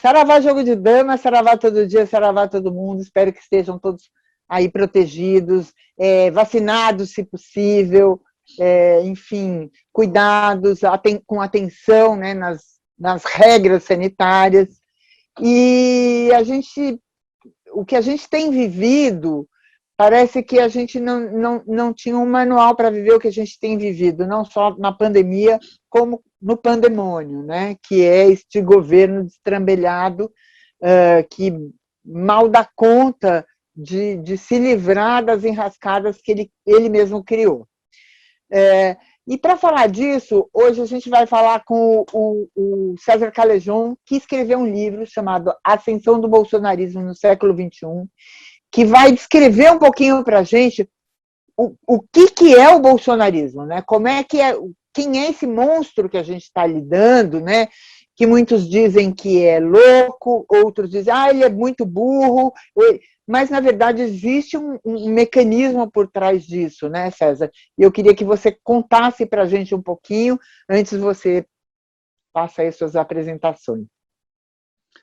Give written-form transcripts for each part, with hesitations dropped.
Saravá jogo de dama, saravá todo dia, saravá todo mundo. Espero que estejam todos aí protegidos, vacinados, se possível, enfim, cuidados, com atenção, né, nas regras sanitárias. E o que a gente tem vivido, parece que a gente não tinha um manual para viver o que a gente tem vivido, não só na pandemia, como no pandemônio, né? Que é este governo destrambelhado que mal dá conta de se livrar das enrascadas que ele mesmo criou. E para falar disso, hoje a gente vai falar com o César Callejon, que escreveu um livro chamado Ascensão do Bolsonarismo no Século XXI, que vai descrever um pouquinho para a gente o que é o bolsonarismo, né? Como é que quem é esse monstro que a gente está lidando, né? Que muitos dizem que é louco, outros dizem, ele é muito burro, mas, na verdade, existe um mecanismo por trás disso, né, César? E eu queria que você contasse para a gente um pouquinho, antes você faça aí suas apresentações.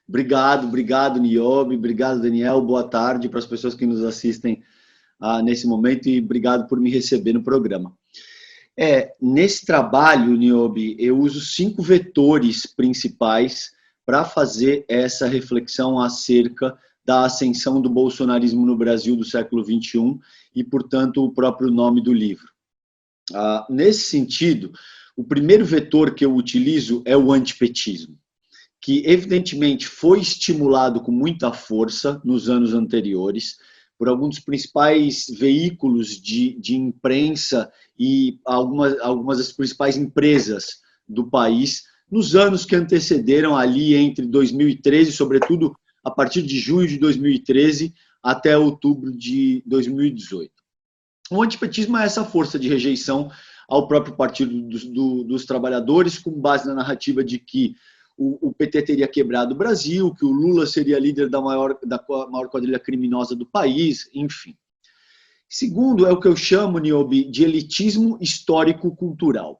Obrigado, Niobe, obrigado, Daniel, boa tarde para as pessoas que nos assistem nesse momento e obrigado por me receber no programa. Nesse trabalho, Niobe, eu uso 5 vetores principais para fazer essa reflexão acerca da ascensão do bolsonarismo no Brasil do século XXI e, portanto, o próprio nome do livro. Nesse sentido, o primeiro vetor que eu utilizo é o antipetismo, que evidentemente foi estimulado com muita força nos anos anteriores por alguns dos principais veículos de imprensa e algumas das principais empresas do país nos anos que antecederam ali entre 2013, sobretudo a partir de junho de 2013 até outubro de 2018. O antipetismo é essa força de rejeição ao próprio Partido dos Trabalhadores, com base na narrativa de que o PT teria quebrado o Brasil, que o Lula seria líder da maior quadrilha criminosa do país, enfim. Segundo, é o que eu chamo, Niobe, de elitismo histórico-cultural.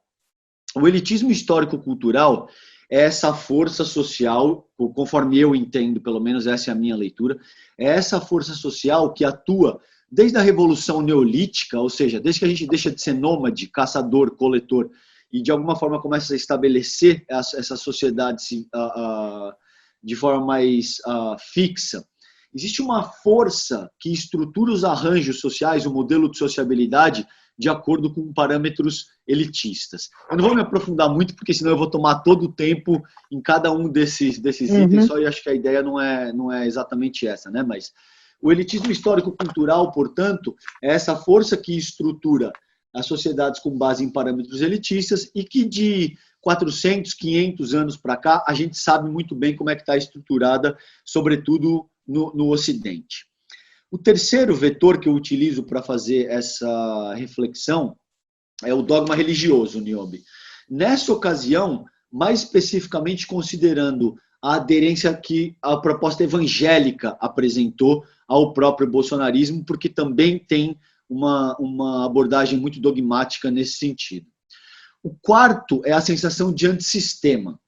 O elitismo histórico-cultural é essa força social, conforme eu entendo, pelo menos essa é a minha leitura, é essa força social que atua desde a Revolução Neolítica, ou seja, desde que a gente deixa de ser nômade, caçador, coletor, e de alguma forma começa a estabelecer essa sociedade de forma mais fixa. Existe uma força que estrutura os arranjos sociais, o modelo de sociabilidade, de acordo com parâmetros elitistas. Eu não vou me aprofundar muito, porque senão eu vou tomar todo o tempo em cada um desses itens, só, e acho que a ideia não é exatamente essa, né? Mas o elitismo histórico-cultural, portanto, é essa força que estrutura as sociedades com base em parâmetros elitistas e que de 400, 500 anos para cá, a gente sabe muito bem como é que está estruturada, sobretudo no Ocidente. O terceiro vetor que eu utilizo para fazer essa reflexão é o dogma religioso, Niobe. Nessa ocasião, mais especificamente considerando a aderência que a proposta evangélica apresentou ao próprio bolsonarismo, porque também tem uma abordagem muito dogmática nesse sentido. O quarto é a sensação de antissistema,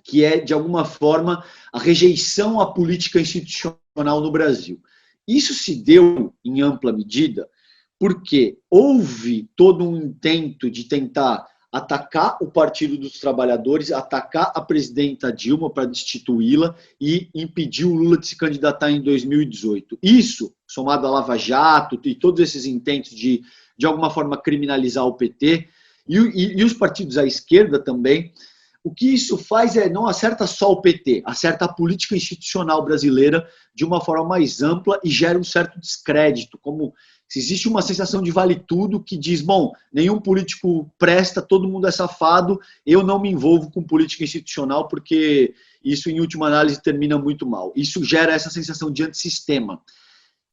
que é, de alguma forma, a rejeição à política institucional no Brasil. Isso se deu, em ampla medida, porque houve todo um intento de tentar atacar o Partido dos Trabalhadores, atacar a presidenta Dilma para destituí-la e impedir o Lula de se candidatar em 2018. Isso, somado à Lava Jato e todos esses intentos de alguma forma, criminalizar o PT e os partidos à esquerda também, o que isso faz não acerta só o PT, acerta a política institucional brasileira de uma forma mais ampla e gera um certo descrédito, como se existe uma sensação de vale-tudo que diz, bom, nenhum político presta, todo mundo é safado, eu não me envolvo com política institucional porque isso, em última análise, termina muito mal. Isso gera essa sensação de antissistema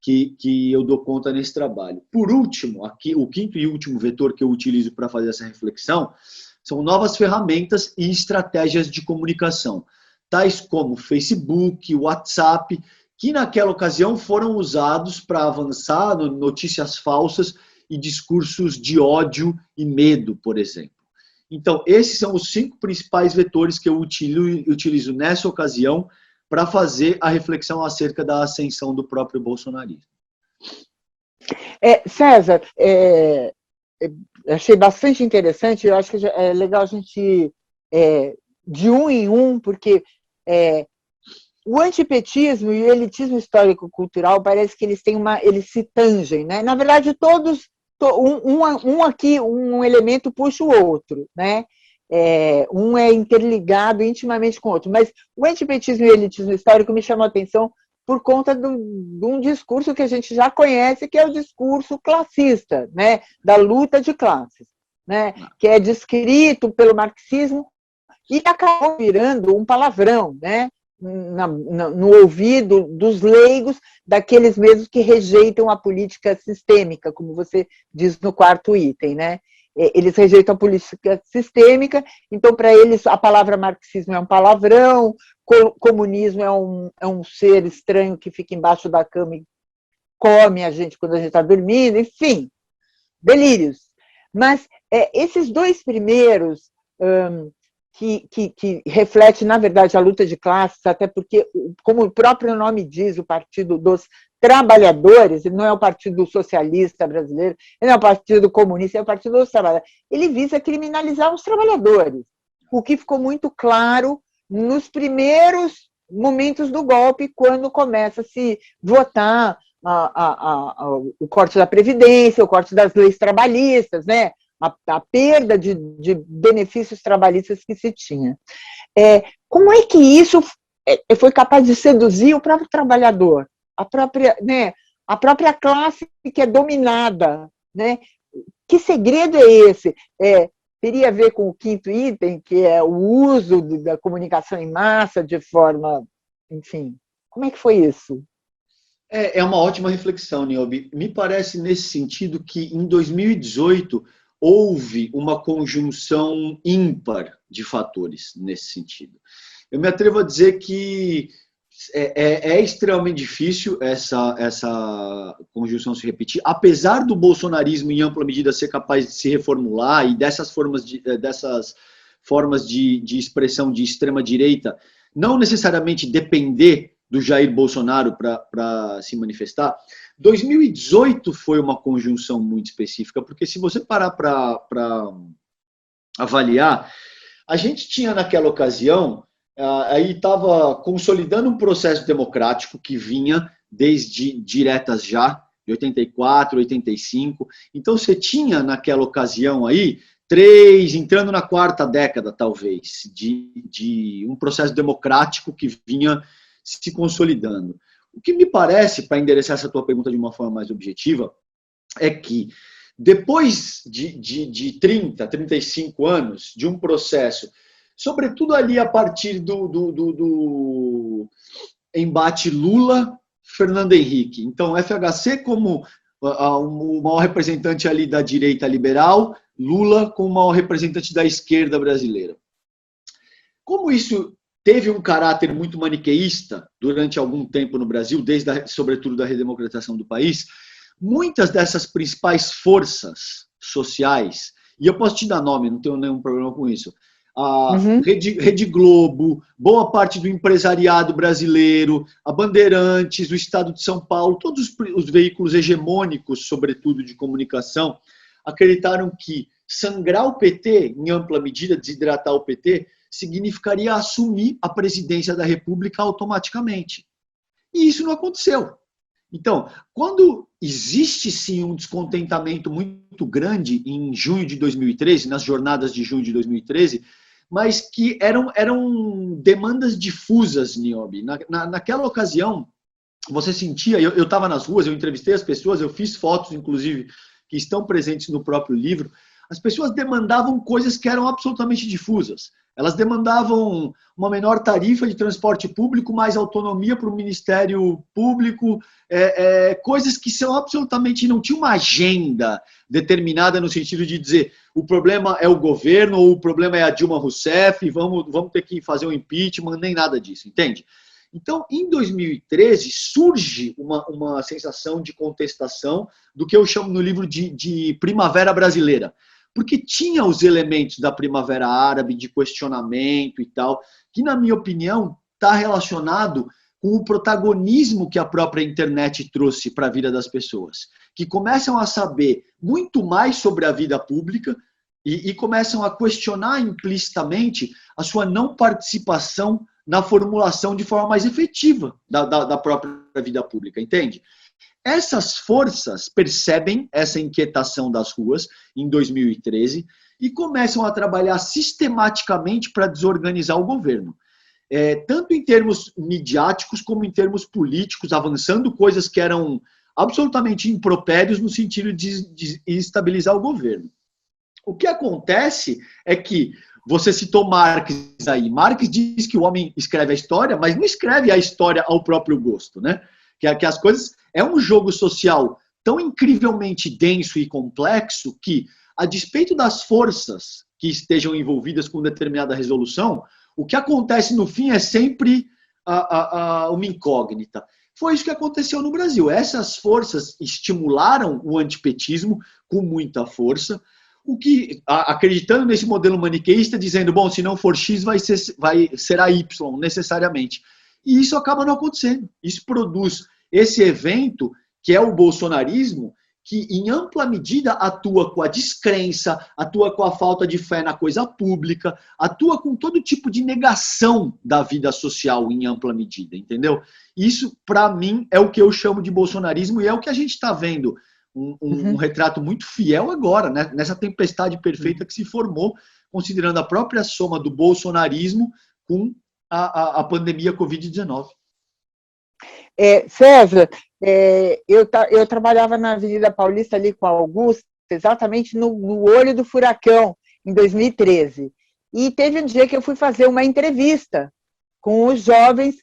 que eu dou conta nesse trabalho. Por último, aqui, o quinto e último vetor que eu utilizo para fazer essa reflexão são novas ferramentas e estratégias de comunicação, tais como Facebook, WhatsApp, que naquela ocasião foram usados para avançar notícias falsas e discursos de ódio e medo, por exemplo. Então, esses são os 5 principais vetores que eu utilizo nessa ocasião para fazer a reflexão acerca da ascensão do próprio bolsonarismo. César, achei bastante interessante, eu acho que é legal a gente de um em um, porque o antipetismo e o elitismo histórico-cultural parece que eles se tangem, né? Na verdade, todos, um elemento puxa o outro, né? Um é interligado intimamente com o outro, mas o antipetismo e o elitismo histórico me chamou a atenção por conta de um discurso que a gente já conhece, que é o discurso classista, né? Da luta de classes, né? Que é descrito pelo marxismo e acabou virando um palavrão, né? No ouvido dos leigos, daqueles mesmos que rejeitam a política sistêmica, como você diz no 4º item, né? Eles rejeitam a política sistêmica, então, para eles, a palavra marxismo é um palavrão, comunismo é um ser estranho que fica embaixo da cama e come a gente quando a gente está dormindo, enfim, delírios. Mas esses 2 primeiros, que reflete, na verdade, a luta de classes, até porque, como o próprio nome diz, o Partido dos Trabalhadores, ele não é o Partido Socialista Brasileiro, ele não é o Partido Comunista, é o Partido dos Trabalhadores. Ele visa criminalizar os trabalhadores, o que ficou muito claro nos primeiros momentos do golpe, quando começa a se votar o corte da Previdência, o corte das leis trabalhistas, né? A perda de benefícios trabalhistas que se tinha. Como é que isso foi capaz de seduzir o próprio trabalhador, a própria classe que é dominada, né? Que segredo é esse? Teria a ver com o 5º item, que é o uso da comunicação em massa de forma, enfim, como é que foi isso? É uma ótima reflexão, Niobe. Me parece, nesse sentido, que em 2018 houve uma conjunção ímpar de fatores nesse sentido. Eu me atrevo a dizer que é extremamente difícil essa conjunção se repetir, apesar do bolsonarismo, em ampla medida, ser capaz de se reformular e dessas formas de expressão de extrema-direita não necessariamente depender do Jair Bolsonaro para se manifestar. 2018 foi uma conjunção muito específica, porque se você parar para avaliar, a gente tinha naquela ocasião, aí estava consolidando um processo democrático que vinha desde diretas já, de 84, 85. Então você tinha naquela ocasião aí, entrando na 4ª década, talvez, de um processo democrático que vinha se consolidando. O que me parece, para endereçar essa tua pergunta de uma forma mais objetiva, é que depois de 30, 35 anos de um processo, sobretudo ali a partir do embate Lula-Fernando Henrique. Então, FHC como o maior representante ali da direita liberal, Lula como o maior representante da esquerda brasileira. Como isso teve um caráter muito maniqueísta durante algum tempo no Brasil, sobretudo da redemocratização do país, muitas dessas principais forças sociais, e eu posso te dar nome, não tenho nenhum problema com isso, a Rede Globo, boa parte do empresariado brasileiro, a Bandeirantes, o Estado de São Paulo, todos os veículos hegemônicos, sobretudo de comunicação, acreditaram que sangrar o PT, em ampla medida, desidratar o PT, significaria assumir a presidência da República automaticamente. E isso não aconteceu. Então, quando existe sim um descontentamento muito grande em junho de 2013, nas jornadas de junho de 2013, mas que eram demandas difusas, Niobe. Naquela ocasião, você sentia, eu estava nas ruas, eu entrevistei as pessoas, eu fiz fotos, inclusive, que estão presentes no próprio livro, as pessoas demandavam coisas que eram absolutamente difusas. Elas demandavam uma menor tarifa de transporte público, mais autonomia para o Ministério Público, coisas que são absolutamente, não tinha uma agenda determinada no sentido de dizer o problema é o governo ou o problema é a Dilma Rousseff, vamos ter que fazer um impeachment, nem nada disso, entende? Então, em 2013, surge uma sensação de contestação do que eu chamo no livro de primavera brasileira. porque tinha os elementos da Primavera Árabe, de questionamento e tal, que, na minha opinião, está relacionado com o protagonismo que a própria internet trouxe para a vida das pessoas, que começam a saber muito mais sobre a vida pública e começam a questionar implicitamente a sua não participação na formulação de forma mais efetiva da própria vida pública, entende? Essas forças percebem essa inquietação das ruas em 2013 e começam a trabalhar sistematicamente para desorganizar o governo. Tanto em termos midiáticos como em termos políticos, avançando coisas que eram absolutamente impropérios no sentido de estabilizar o governo. O que acontece é que, você citou Marx aí, Marx diz que o homem escreve a história, mas não escreve a história ao próprio gosto, né? Que as coisas... É um jogo social tão incrivelmente denso e complexo que, a despeito das forças que estejam envolvidas com determinada resolução, o que acontece no fim é sempre uma incógnita. Foi isso que aconteceu no Brasil. Essas forças estimularam o antipetismo com muita força, o que, acreditando nesse modelo maniqueísta, dizendo, bom, se não for X, será Y, necessariamente. E isso acaba não acontecendo. Isso produz esse evento, que é o bolsonarismo, que em ampla medida atua com a descrença, atua com a falta de fé na coisa pública, atua com todo tipo de negação da vida social em ampla medida, entendeu? Isso, para mim, é o que eu chamo de bolsonarismo e é o que a gente está vendo, um retrato muito fiel agora, né? Nessa tempestade perfeita que se formou, considerando a própria soma do bolsonarismo com a pandemia Covid-19. César, eu trabalhava na Avenida Paulista ali com a Augusta, exatamente no olho do furacão, em 2013. E teve um dia que eu fui fazer uma entrevista com os jovens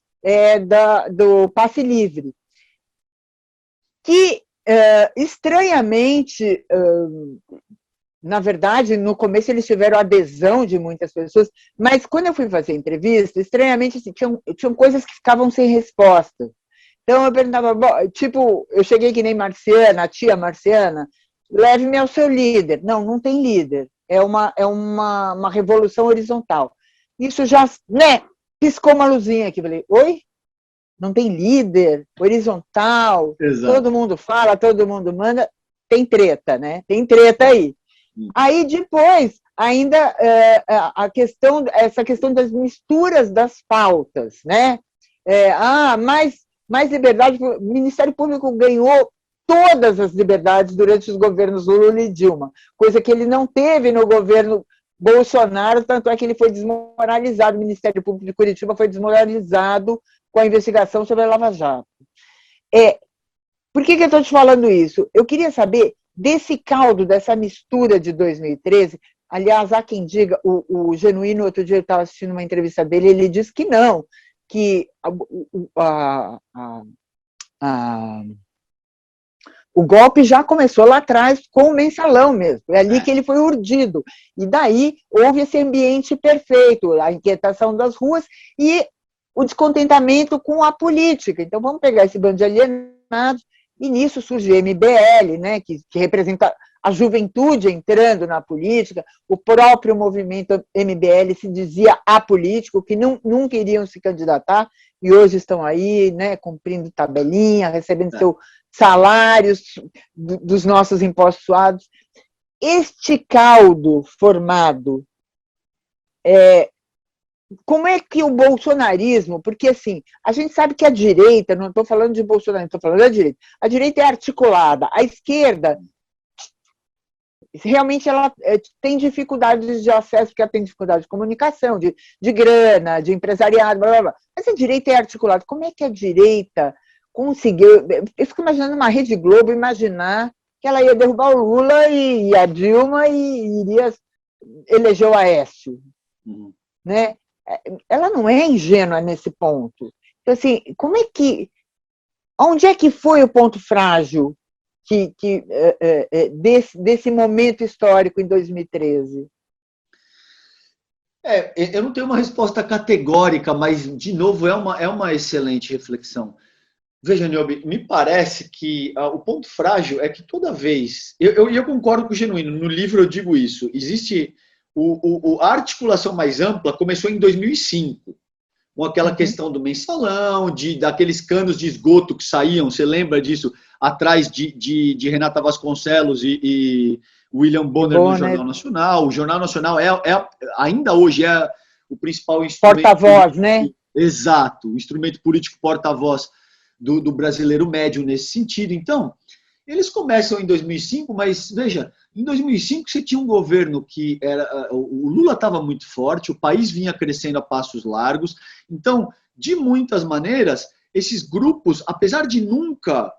do Passe Livre, que, estranhamente, na verdade, no começo eles tiveram adesão de muitas pessoas, mas quando eu fui fazer a entrevista, estranhamente, assim, tinham coisas que ficavam sem resposta. Então eu perguntava, tipo, eu cheguei que nem Marciana, a tia Marciana, leve-me ao seu líder. Não tem líder. É uma revolução horizontal. Isso já, né, piscou uma luzinha aqui. Falei, oi? Não tem líder, horizontal, Exato. Todo mundo fala, todo mundo manda, tem treta, né? Tem treta aí. Aí depois, ainda essa questão das misturas das pautas, né? Mais liberdade, o Ministério Público ganhou todas as liberdades durante os governos Lula e Dilma, coisa que ele não teve no governo Bolsonaro, tanto é que ele foi desmoralizado, o Ministério Público de Curitiba foi desmoralizado com a investigação sobre a Lava Jato. Por que eu estou te falando isso? Eu queria saber desse caldo, dessa mistura de 2013, aliás, há quem diga, o Genuíno, outro dia eu estava assistindo uma entrevista dele, ele disse que não, que o golpe já começou lá atrás com o mensalão mesmo, é ali que ele foi urdido, e daí houve esse ambiente perfeito, a inquietação das ruas e o descontentamento com a política. Então vamos pegar esse bando de alienados, e nisso surge o MBL, né, que representa a juventude entrando na política, o próprio movimento MBL se dizia apolítico, que nunca iriam se candidatar, e hoje estão aí, né, cumprindo tabelinha, recebendo seus salários dos nossos impostos suados. Este caldo formado, como é que o bolsonarismo, porque assim, a gente sabe que a direita, não estou falando de Bolsonaro, estou falando da direita, a direita é articulada, a esquerda realmente ela tem dificuldades de acesso, porque ela tem dificuldade de comunicação, de grana, de empresariado, blá, blá, blá. Mas a direita é articulada. Como é que a direita conseguiu... Eu fico imaginando uma Rede Globo, imaginar que ela ia derrubar o Lula e a Dilma e iria eleger o Aécio. Né? Ela não é ingênua nesse ponto. Então, assim, como é que... Onde é que foi o ponto frágil desse momento histórico em 2013? Eu não tenho uma resposta categórica, mas, de novo, é uma excelente reflexão. Veja, Niobe, me parece que o ponto frágil é que toda vez... Eu concordo com o Genuíno, no livro eu digo isso. Existe... a articulação mais ampla começou em 2005, com aquela questão do mensalão, daqueles canos de esgoto que saíam, você lembra disso, atrás de Renata Vasconcelos e William Bonner no Jornal Nacional. O Jornal Nacional ainda hoje é o principal instrumento... Porta-voz, né? Exato, o instrumento político porta-voz do brasileiro médio nesse sentido. Então, eles começam em 2005, mas, veja, em 2005 você tinha um governo que era... O Lula estava muito forte, o país vinha crescendo a passos largos. Então, de muitas maneiras, esses grupos, apesar de nunca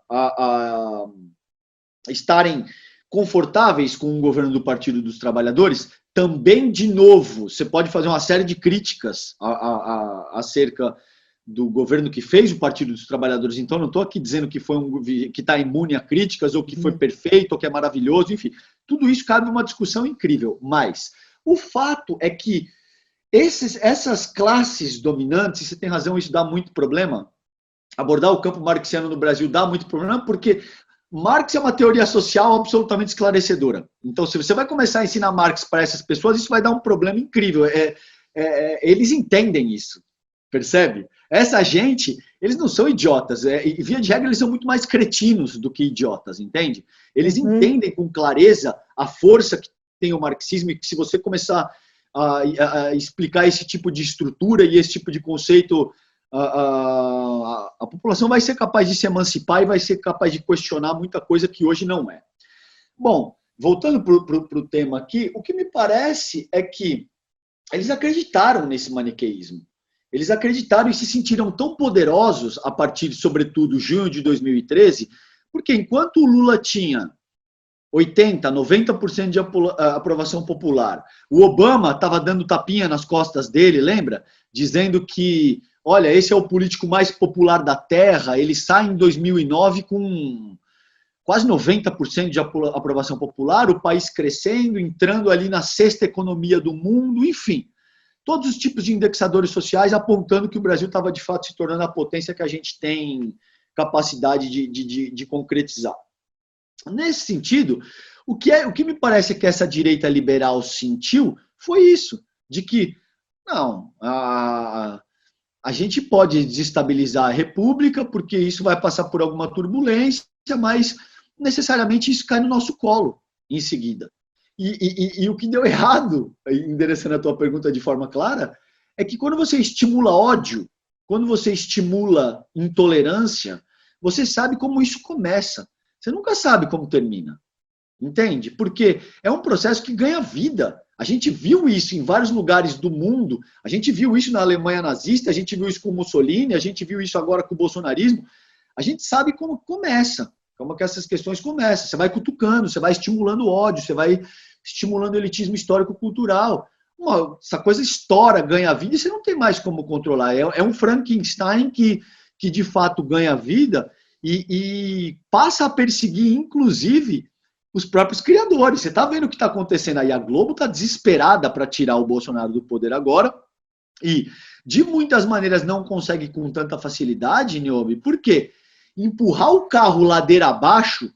estarem confortáveis com o governo do Partido dos Trabalhadores, também, de novo, você pode fazer uma série de críticas acerca do governo que fez o Partido dos Trabalhadores. Então, não estou aqui dizendo que que está imune a críticas, ou que foi perfeito, ou que é maravilhoso, enfim. Tudo isso cabe numa discussão incrível. Mas o fato é que essas classes dominantes, você tem razão, isso dá muito problema. Abordar o campo marxiano no Brasil dá muito problema, porque Marx é uma teoria social absolutamente esclarecedora. Então, se você vai começar a ensinar Marx para essas pessoas, isso vai dar um problema incrível. Eles entendem isso, percebe? Essa gente, eles não são idiotas. E, via de regra, eles são muito mais cretinos do que idiotas, entende? Eles entendem com clareza a força que tem o marxismo, e que se você começar a explicar esse tipo de estrutura e esse tipo de conceito... A população vai ser capaz de se emancipar e vai ser capaz de questionar muita coisa que hoje não é. Bom, voltando para o tema aqui, o que me parece é que eles acreditaram nesse maniqueísmo. Eles acreditaram e se sentiram tão poderosos a partir, sobretudo, de junho de 2013, porque enquanto o Lula tinha 80%, 90% de aprovação popular, o Obama estava dando tapinha nas costas dele, lembra? Dizendo que, olha, esse é o político mais popular da Terra. Ele sai em 2009 com quase 90% de aprovação popular, o país crescendo, entrando ali na sexta economia do mundo, enfim. Todos os tipos de indexadores sociais apontando que o Brasil estava, de fato, se tornando a potência que a gente tem capacidade de concretizar. Nesse sentido, o que me parece que essa direita liberal sentiu foi isso, de que, não, a gente pode desestabilizar a República, porque isso vai passar por alguma turbulência, mas necessariamente isso cai no nosso colo em seguida. E o que deu errado, endereçando a tua pergunta de forma clara, é que quando você estimula ódio, quando você estimula intolerância, você sabe como isso começa. Você nunca sabe como termina. Entende? Porque é um processo que ganha vida. A gente viu isso em vários lugares do mundo. A gente viu isso na Alemanha nazista, a gente viu isso com Mussolini, a gente viu isso agora com o bolsonarismo. A gente sabe como começa, como que essas questões começam. Você vai cutucando, você vai estimulando o ódio, você vai estimulando o elitismo histórico-cultural. Essa coisa estoura, ganha vida, e você não tem mais como controlar. É um Frankenstein que de fato ganha vida e passa a perseguir, inclusive, os próprios criadores. Você está vendo o que está acontecendo aí? A Globo está desesperada para tirar o Bolsonaro do poder agora e, de muitas maneiras, não consegue com tanta facilidade, Niobe. Por quê? Empurrar o carro ladeira abaixo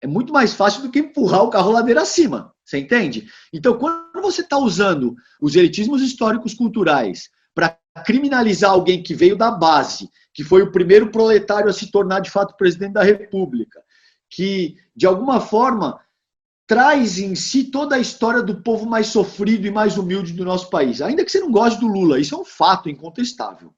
é muito mais fácil do que empurrar o carro ladeira acima. Você entende? Então, quando você está usando os elitismos históricos culturais para criminalizar alguém que veio da base, que foi o primeiro proletário a se tornar, de fato, presidente da República, que, de alguma forma, traz em si toda a história do povo mais sofrido e mais humilde do nosso país. Ainda que você não goste do Lula, isso é um fato incontestável.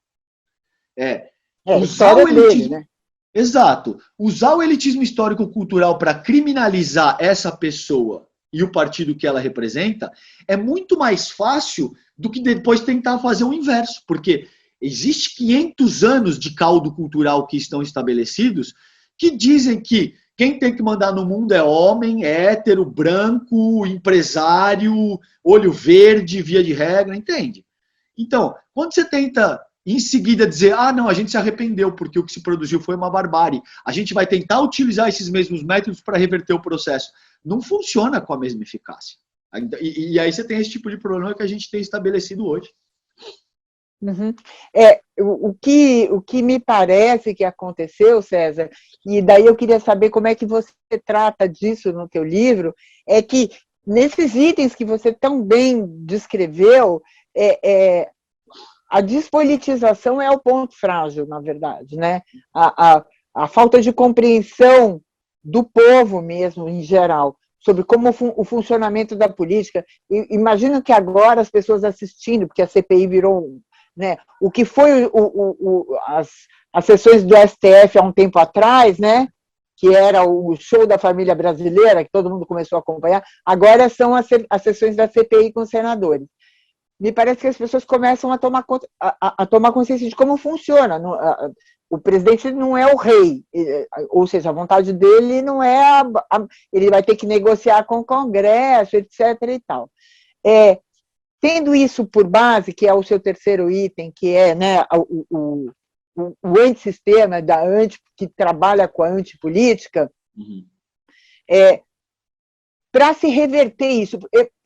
Usar o elitismo... dele, né? Exato. Usar o elitismo histórico-cultural para criminalizar essa pessoa e o partido que ela representa é muito mais fácil do que depois tentar fazer o inverso, porque existe 500 anos de caldo cultural que estão estabelecidos que dizem que quem tem que mandar no mundo é homem, hétero, branco, empresário, olho verde, via de regra, entende? Então, quando você tenta em seguida dizer, não, a gente se arrependeu porque o que se produziu foi uma barbárie, a gente vai tentar utilizar esses mesmos métodos para reverter o processo, não funciona com a mesma eficácia. E aí você tem esse tipo de problema que a gente tem estabelecido hoje. Uhum. O que me parece que aconteceu, César, e daí eu queria saber como é que você trata disso no teu livro, é que nesses itens que você tão bem descreveu, é, é, a despolitização é o ponto frágil, na verdade, né? A falta de compreensão do povo mesmo, em geral, sobre como o funcionamento da política. Imagino que agora as pessoas assistindo, porque a CPI virou, né, o que foi as sessões do STF há um tempo atrás, né, que era o show da família brasileira, que todo mundo começou a acompanhar, agora são as sessões da CPI com os senadores. Me parece que as pessoas começam a tomar consciência de como funciona. O presidente não é o rei, ou seja, a vontade dele não é ele vai ter que negociar com o Congresso, etc. e tal. Tendo isso por base, que é o seu terceiro item, que é, né, o antissistema que trabalha com a antipolítica, Uhum. Para se reverter isso,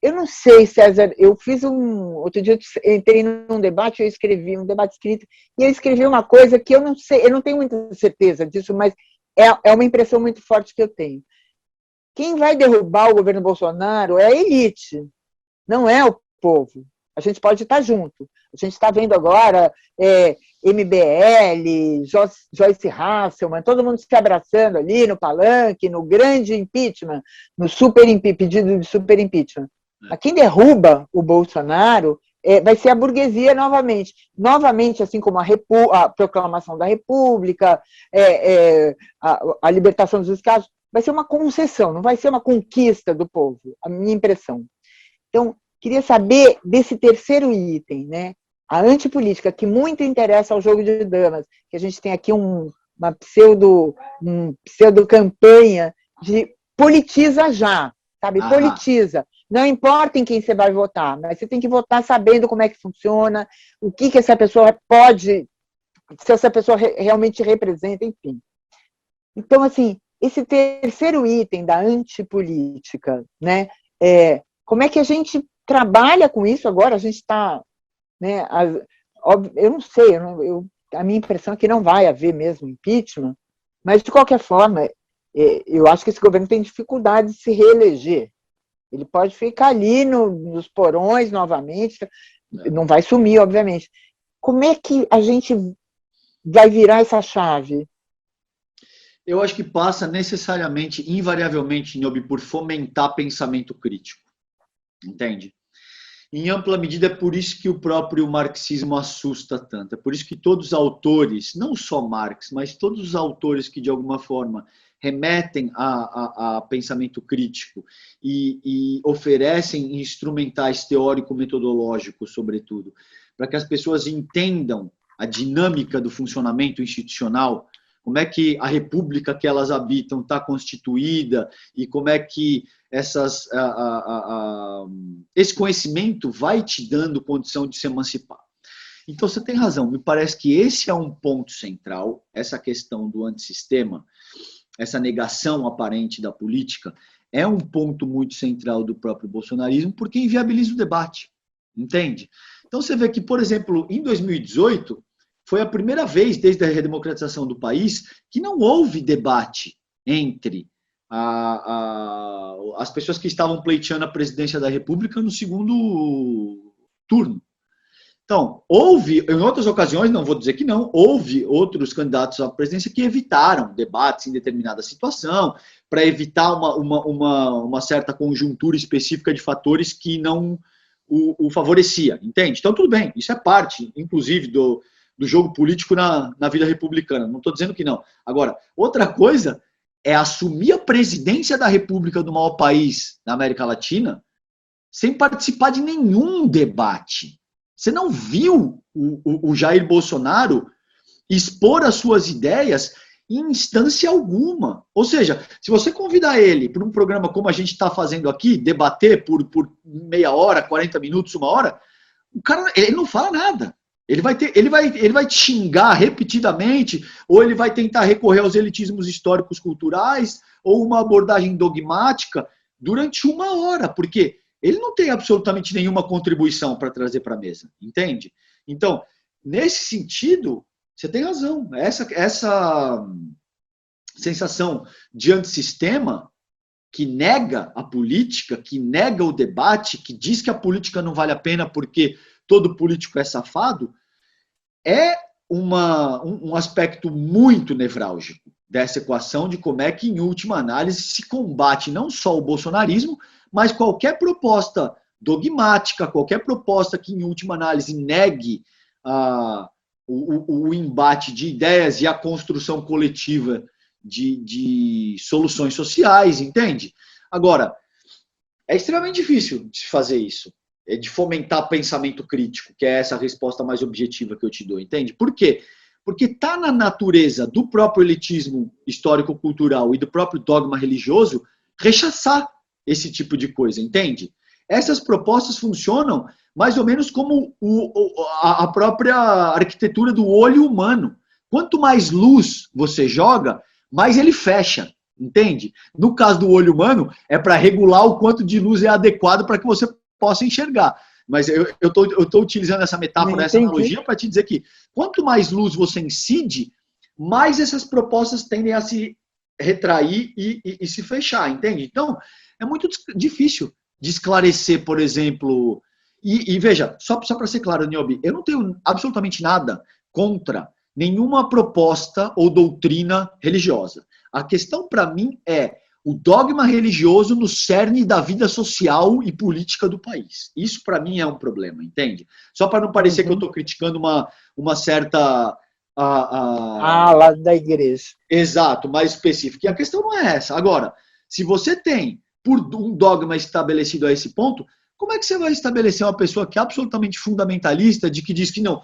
eu não sei, César, eu fiz outro dia eu entrei num debate, eu escrevi um debate escrito, e eu escrevi uma coisa que eu não sei, eu não tenho muita certeza disso, mas é uma impressão muito forte que eu tenho. Quem vai derrubar o governo Bolsonaro é a elite, não é o povo. A gente pode estar junto. A gente está vendo agora MBL, Joyce Hasselman, todo mundo se abraçando ali no palanque, no grande impeachment, no pedido de super impeachment. Mas quem derruba o Bolsonaro vai ser a burguesia novamente. Novamente, assim como a proclamação da República, a libertação dos escravos, vai ser uma concessão, não vai ser uma conquista do povo, a minha impressão. Então, queria saber desse terceiro item, né? A antipolítica, que muito interessa ao jogo de damas, que a gente tem aqui uma pseudo-campanha de politiza já, sabe? Politiza. Não importa em quem você vai votar, mas você tem que votar sabendo como é que funciona, o que essa pessoa pode, se essa pessoa realmente representa, enfim. Então, assim, esse terceiro item da antipolítica, né? Como é que a gente trabalha com isso agora? A gente está, né? Eu não sei, a minha impressão é que não vai haver mesmo impeachment, mas de qualquer forma, eu acho que esse governo tem dificuldade de se reeleger. Ele pode ficar ali nos porões novamente, não vai sumir, obviamente. Como é que a gente vai virar essa chave? Eu acho que passa necessariamente, invariavelmente, Niobe, por fomentar pensamento crítico. Entende? Em ampla medida, é por isso que o próprio marxismo assusta tanto. É por isso que todos os autores, não só Marx, mas todos os autores que, de alguma forma, remetem a pensamento crítico e oferecem instrumentais teórico-metodológicos, sobretudo, para que as pessoas entendam a dinâmica do funcionamento institucional, como é que a república que elas habitam está constituída e como é que esse conhecimento vai te dando condição de se emancipar. Então, você tem razão, me parece que esse é um ponto central, essa questão do antissistema, essa negação aparente da política, é um ponto muito central do próprio bolsonarismo, porque inviabiliza o debate, entende? Então, você vê que, por exemplo, em 2018, foi a primeira vez, desde a redemocratização do país, que não houve debate entre as pessoas que estavam pleiteando a presidência da República no segundo turno. Então, houve, em outras ocasiões, não vou dizer que não, houve outros candidatos à presidência que evitaram debates em determinada situação, para evitar uma certa conjuntura específica de fatores que não o favorecia, entende? Então, tudo bem, isso é parte, inclusive, do jogo político na vida republicana, não estou dizendo que não. Agora, outra coisa é assumir a presidência da República do maior país da América Latina sem participar de nenhum debate. Você não viu o Jair Bolsonaro expor as suas ideias em instância alguma. Ou seja, se você convidar ele para um programa como a gente está fazendo aqui, debater por meia hora, 40 minutos, uma hora, o cara ele não fala nada. Ele vai te xingar repetidamente, ou ele vai tentar recorrer aos elitismos históricos culturais, ou uma abordagem dogmática durante uma hora, porque ele não tem absolutamente nenhuma contribuição para trazer para a mesa, entende? Então, nesse sentido, você tem razão. Essa sensação de antissistema que nega a política, que nega o debate, que diz que a política não vale a pena porque todo político é safado, é um aspecto muito nevrálgico dessa equação de como é que, em última análise, se combate não só o bolsonarismo, mas qualquer proposta dogmática, qualquer proposta que, em última análise, negue o embate de ideias e a construção coletiva de soluções sociais, entende? Agora, é extremamente difícil de fazer isso, de fomentar pensamento crítico, que é essa resposta mais objetiva que eu te dou, entende? Por quê? Porque está na natureza do próprio elitismo histórico-cultural e do próprio dogma religioso rechaçar esse tipo de coisa, entende? Essas propostas funcionam mais ou menos como a própria arquitetura do olho humano. Quanto mais luz você joga, mais ele fecha, entende? No caso do olho humano, é para regular o quanto de luz é adequado para que você possa enxergar. Mas eu estou utilizando essa metáfora, essa analogia, para te dizer que quanto mais luz você incide, mais essas propostas tendem a se retrair e se fechar, entende? Então, é muito difícil de esclarecer, por exemplo... E veja, só para ser claro, Niobe, eu não tenho absolutamente nada contra nenhuma proposta ou doutrina religiosa. A questão, para mim, é o dogma religioso no cerne da vida social e política do país. Isso, para mim, é um problema, entende? Só para não parecer que eu estou criticando uma certa... lá da igreja. Exato, mais específica. E a questão não é essa. Agora, se você tem, por um dogma estabelecido a esse ponto, como é que você vai estabelecer uma pessoa que é absolutamente fundamentalista, de que diz que não,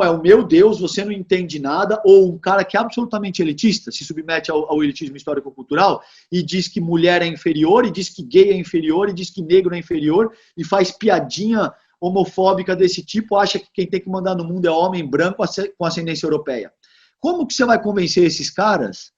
é o meu Deus, você não entende nada, ou um cara que é absolutamente elitista, se submete ao elitismo histórico-cultural e diz que mulher é inferior, e diz que gay é inferior, e diz que negro é inferior, e faz piadinha homofóbica desse tipo, acha que quem tem que mandar no mundo é homem branco com ascendência europeia. Como que você vai convencer esses caras,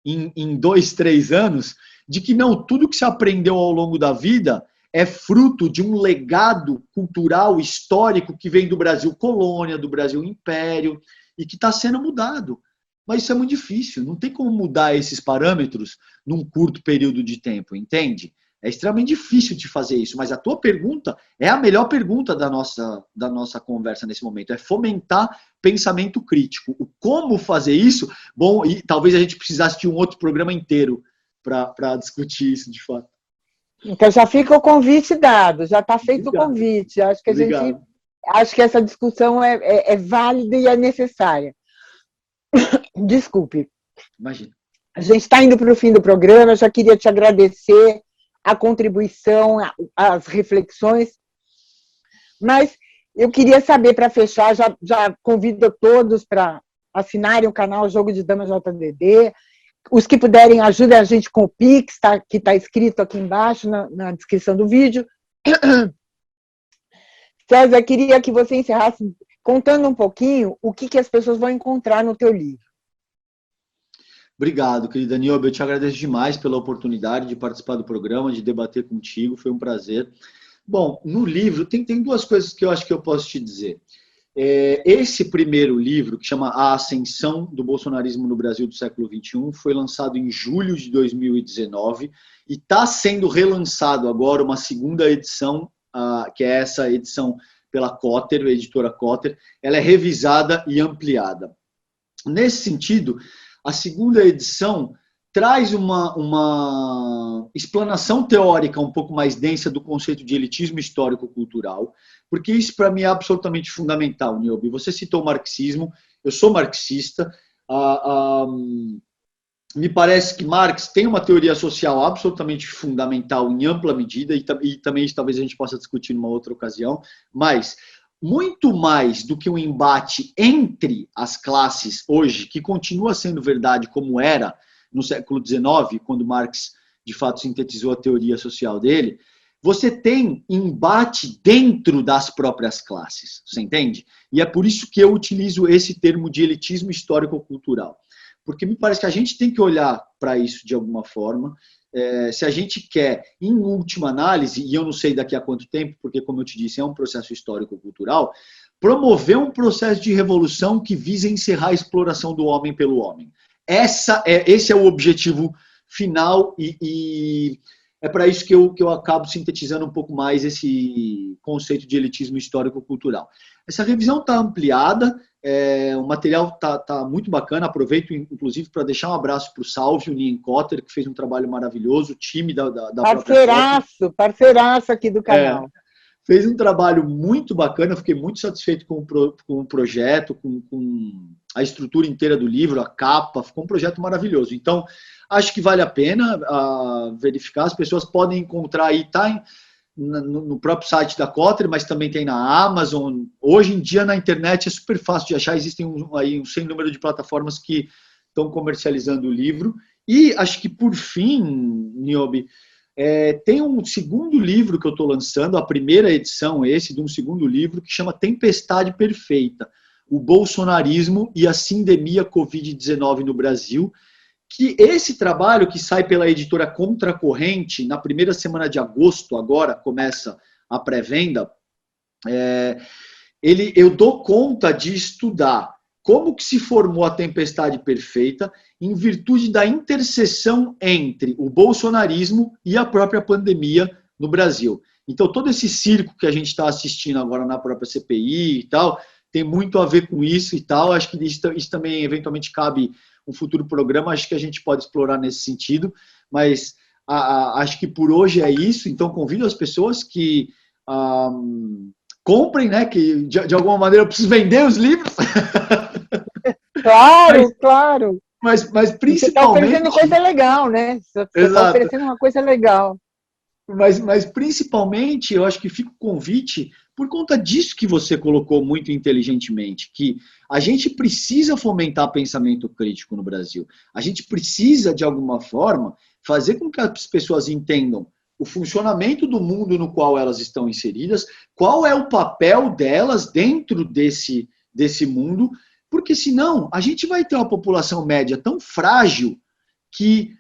em 2, 3 anos, de que não, tudo que você aprendeu ao longo da vida é fruto de um legado cultural, histórico, que vem do Brasil colônia, do Brasil império, e que está sendo mudado. Mas isso é muito difícil, não tem como mudar esses parâmetros num curto período de tempo, entende? É extremamente difícil de fazer isso, mas a tua pergunta é a melhor pergunta da nossa conversa nesse momento, é fomentar pensamento crítico. O como fazer isso, bom, e talvez a gente precisasse de um outro programa inteiro para discutir isso de fato. Então já fica o convite dado, já está feito o convite. Acho que essa discussão é válida e é necessária. Desculpe. Imagina. A gente está indo para o fim do programa, eu já queria te agradecer a contribuição, as reflexões, mas eu queria saber, para fechar, já convido todos para assinarem o canal Jogo de Damas JDD. Os que puderem, ajudem a gente com o Pix, que está escrito aqui embaixo na descrição do vídeo. César, queria que você encerrasse contando um pouquinho o que as pessoas vão encontrar no teu livro. Obrigado, querida Niobe. Eu te agradeço demais pela oportunidade de participar do programa, de debater contigo. Foi um prazer. Bom, no livro tem 2 coisas que eu acho que eu posso te dizer. Esse primeiro livro, que chama A Ascensão do Bolsonarismo no Brasil do século XXI, foi lançado em julho de 2019 e está sendo relançado agora uma segunda edição, que é essa edição pela Cotter, a editora Cotter. Ela é revisada e ampliada. Nesse sentido, a segunda edição traz uma explanação teórica um pouco mais densa do conceito de elitismo histórico-cultural, porque isso, para mim, é absolutamente fundamental, Niobe. Você citou o marxismo, eu sou marxista, me parece que Marx tem uma teoria social absolutamente fundamental em ampla medida, e também talvez a gente possa discutir numa outra ocasião, mas muito mais do que um embate entre as classes hoje, que continua sendo verdade como era no século XIX, quando Marx, de fato, sintetizou a teoria social dele, você tem embate dentro das próprias classes, você entende? E é por isso que eu utilizo esse termo de elitismo histórico-cultural, porque me parece que a gente tem que olhar para isso de alguma forma. Se a gente quer, em última análise, e eu não sei daqui a quanto tempo, porque, como eu te disse, é um processo histórico-cultural, promover um processo de revolução que visa encerrar a exploração do homem pelo homem. Esse é o objetivo final e é para isso que eu acabo sintetizando um pouco mais esse conceito de elitismo histórico-cultural. Essa revisão está ampliada, o material está muito bacana, aproveito inclusive para deixar um abraço para o Salvio Nienkotter, que fez um trabalho maravilhoso, o time da parceiraço aqui do canal. Fez um trabalho muito bacana, fiquei muito satisfeito com o projeto, com a estrutura inteira do livro, a capa, ficou um projeto maravilhoso. Então, acho que vale a pena verificar, as pessoas podem encontrar aí, no próprio site da Kotter, mas também tem na Amazon. Hoje em dia, na internet, é super fácil de achar, existem um sem número de plataformas que estão comercializando o livro. E acho que, por fim, Niobe, tem um segundo livro que eu estou lançando, a primeira edição de um segundo livro, que chama Tempestade Perfeita, o bolsonarismo e a sindemia Covid-19 no Brasil, que esse trabalho, que sai pela editora Contracorrente, na primeira semana de agosto, agora começa a pré-venda, eu dou conta de estudar como que se formou a tempestade perfeita em virtude da interseção entre o bolsonarismo e a própria pandemia no Brasil. Então, todo esse circo que a gente está assistindo agora na própria CPI e tal, tem muito a ver com isso e tal. Acho que isso também, eventualmente, cabe um futuro programa, acho que a gente pode explorar nesse sentido, mas acho que por hoje é isso. Então, convido as pessoas que comprem, né, que de alguma maneira eu preciso vender os livros. Claro. Mas principalmente... Você está oferecendo coisa legal, né? Você está oferecendo uma coisa legal. Mas principalmente, eu acho que fica o convite por conta disso que você colocou muito inteligentemente, que a gente precisa fomentar pensamento crítico no Brasil. A gente precisa, de alguma forma, fazer com que as pessoas entendam o funcionamento do mundo no qual elas estão inseridas, qual é o papel delas dentro desse mundo, porque senão a gente vai ter uma população média tão frágil que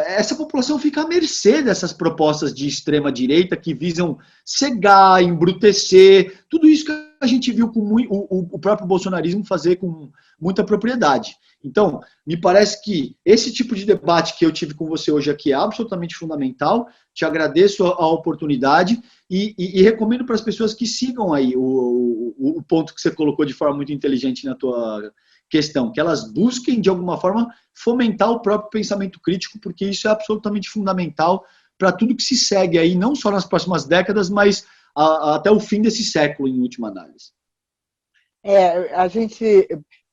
essa população fica à mercê dessas propostas de extrema-direita que visam cegar, embrutecer, tudo isso que a gente viu com o próprio bolsonarismo fazer com muita propriedade. Então, me parece que esse tipo de debate que eu tive com você hoje aqui é absolutamente fundamental. Te agradeço a oportunidade e recomendo para as pessoas que sigam aí o ponto que você colocou de forma muito inteligente na tua questão, que elas busquem, de alguma forma, fomentar o próprio pensamento crítico, porque isso é absolutamente fundamental para tudo que se segue aí, não só nas próximas décadas, mas até o fim desse século, em última análise.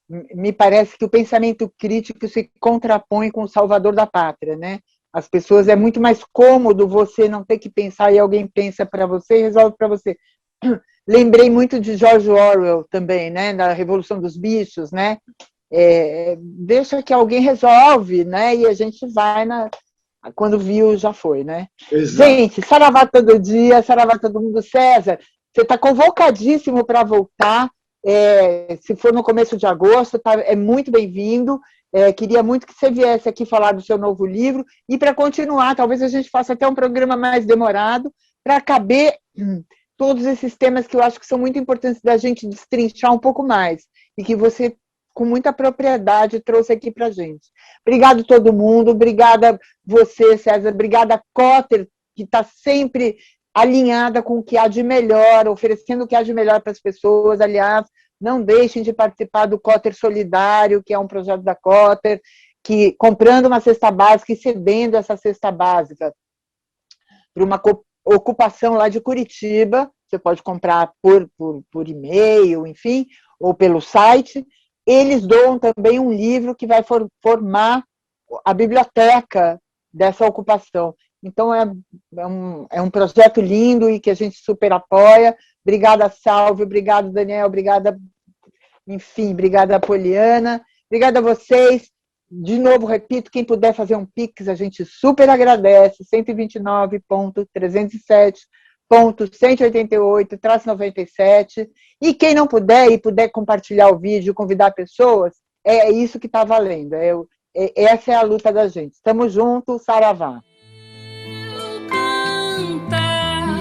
Me parece que o pensamento crítico se contrapõe com o salvador da pátria, né? As pessoas, é muito mais cômodo você não ter que pensar e alguém pensa para você e resolve para você. Lembrei muito de George Orwell também, né? Da Revolução dos Bichos, né? Deixa que alguém resolve, né? E a gente vai quando viu, já foi, né? Exato. Gente, saravá todo dia, saravá todo mundo. César, você está convocadíssimo para voltar. Se for no começo de agosto, é muito bem-vindo. Queria muito que você viesse aqui falar do seu novo livro e para continuar, talvez a gente faça até um programa mais demorado para caber todos esses temas que eu acho que são muito importantes da gente destrinchar um pouco mais e que você, com muita propriedade, trouxe aqui para a gente. Obrigado a todo mundo, obrigada você, César, obrigada Kotter, que está sempre alinhada com o que há de melhor, oferecendo o que há de melhor para as pessoas. Aliás, não deixem de participar do Kotter Solidário, que é um projeto da Kotter, que comprando uma cesta básica e cedendo essa cesta básica para uma ocupação lá de Curitiba, você pode comprar por e-mail, enfim, ou pelo site. Eles doam também um livro que vai formar a biblioteca dessa ocupação. Então, é um projeto lindo e que a gente super apoia. Obrigada, Salve, obrigado, Daniel, obrigada, enfim, obrigada, Poliana, obrigada a vocês. De novo, repito, quem puder fazer um Pix, a gente super agradece, 129.307.188-97. E quem não puder e puder compartilhar o vídeo, convidar pessoas, é isso que está valendo. Essa é a luta da gente. Estamos juntos, saravá.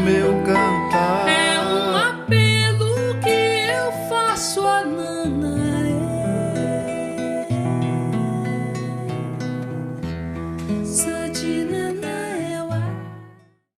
Meu cantar é um apelo que São